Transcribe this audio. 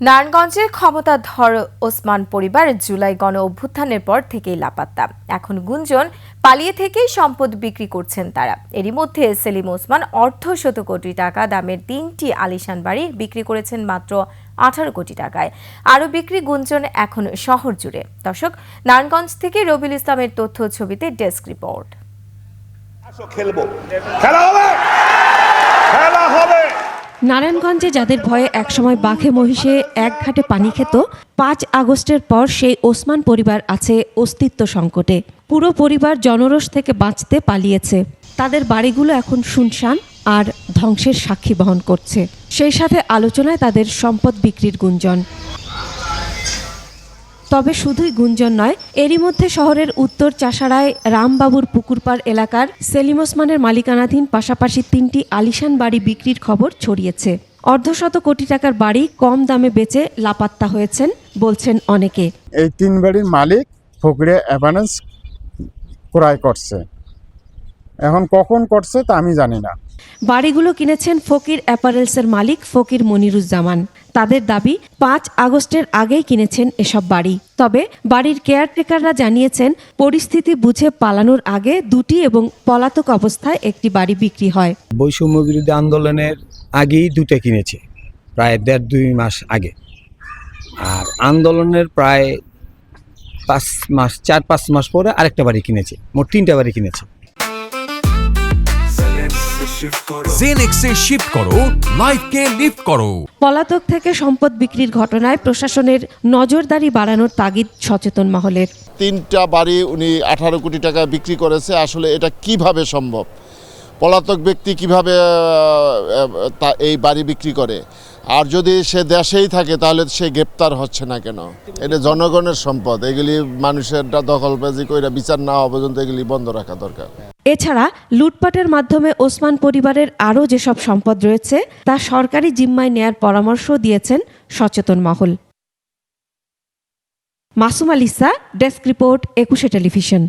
নারায়ণগঞ্জে ক্ষমতাধর ওসমান পরিবার জুলাই গণ অভ্যুত্থানের পর থেকেই লাপাত্তা। এখন গুঞ্জন পালিয়ে থেকেই সম্পদ বিক্রি করছেন তারা। এরই মধ্যে সেলিম ওসমান অর্ধশত কোটি টাকা দামের 3টি আলিশান বাড়ি বিক্রি করেছেন মাত্র 18 কোটি টাকায়। আরও বিক্রি গুঞ্জন এখন শহর জুড়ে। দর্শক, নারায়ণগঞ্জ থেকে রবিউল ইসলামের তথ্য ছবিতে ডেস্ক রিপোর্ট। নারায়ণগঞ্জে যাদের ভয়ে একসময় বাঘে মহিষে এক ঘাটে পানি খেত, 5 আগস্টের পর সেই ওসমান পরিবার আছে অস্তিত্ব সংকটে। পুরো পরিবার জনরোষ থেকে বাঁচতে পালিয়েছে। তাদের বাড়িগুলো এখন শুনশান আর ধ্বংসের সাক্ষী বহন করছে। সেই সাথে আলোচনায় তাদের সম্পদ বিক্রির গুঞ্জন। তবে শুধুই গুঞ্জন নয়, এরই মধ্যে শহরের উত্তর চাষাড়ায় রামবাবুর পুকুরপাড় এলাকার সেলিম ওসমানের মালিকানাধীন পাশাপাশি 3টি আলিশান বাড়ি বিক্রির খবর ছড়িয়েছে। অর্ধশত কোটি টাকার বাড়ি কম দামে বেচে লাপাত্তা হয়েছেন বলছেন অনেকে। এই 3 বাড়ির মালিক ফকিরে অ্যাভারেন্স ক্রয় করছে, এখন কখন করছে তা আমি জানি না। বাড়িগুলো কিনেছেন ফকির অ্যাপারেলসের মালিক ফকির মনিরুজ্জামান। তাদের দাবি 5 আগস্টের আগেই কিনেছেন এসব বাড়ি। তবে বাড়ির কেয়ারটেকাররা জানিয়েছেন পরিস্থিতি বুঝে পালানোর আগে 2টি এবং পলাতক অবস্থায় একটি বাড়ি বিক্রি হয়। বৈষম্য বিরোধী আন্দোলনের আগেই 2টা কিনেছে, প্রায় 1.5-2 মাস আগে। আর আন্দোলনের প্রায় 4-5 মাস পরে আরেকটা বাড়ি কিনেছে। মোট 3টা বাড়ি কিনেছে। জেনেক্সে শিফট করো, লাইফকে লিফট করো। পলাতক থেকে সম্পদ বিক্রির ঘটনায় প্রশাসনের নজরদারি বাড়ানোর তাগিদ সচেতন মহলের। 3টা বাড়ি উনি 18 কোটি টাকা বিক্রি করেছে। আসলে এটা কিভাবে সম্ভব? পলাতক ব্যক্তি কিভাবে এই বাড়ি বিক্রি করে? আর যদি সে দেশেই থাকে তাহলে সে গ্রেপ্তার হচ্ছে না কেন? এটা জনগণের সম্পদ, এগুলি মানুষের দখলবাজি করে বিচার না হওয়া পর্যন্ত এগুলি বন্ধ রাখা দরকার। এছাড়া লুটপাটের মাধ্যমে ওসমান পরিবারের আরও যেসব সম্পদ রয়েছে তা সরকারি জিম্মায় নেয়ার পরামর্শ দিয়েছেন সচেতন মহল। Masum আলিসা, desk report, 21 television.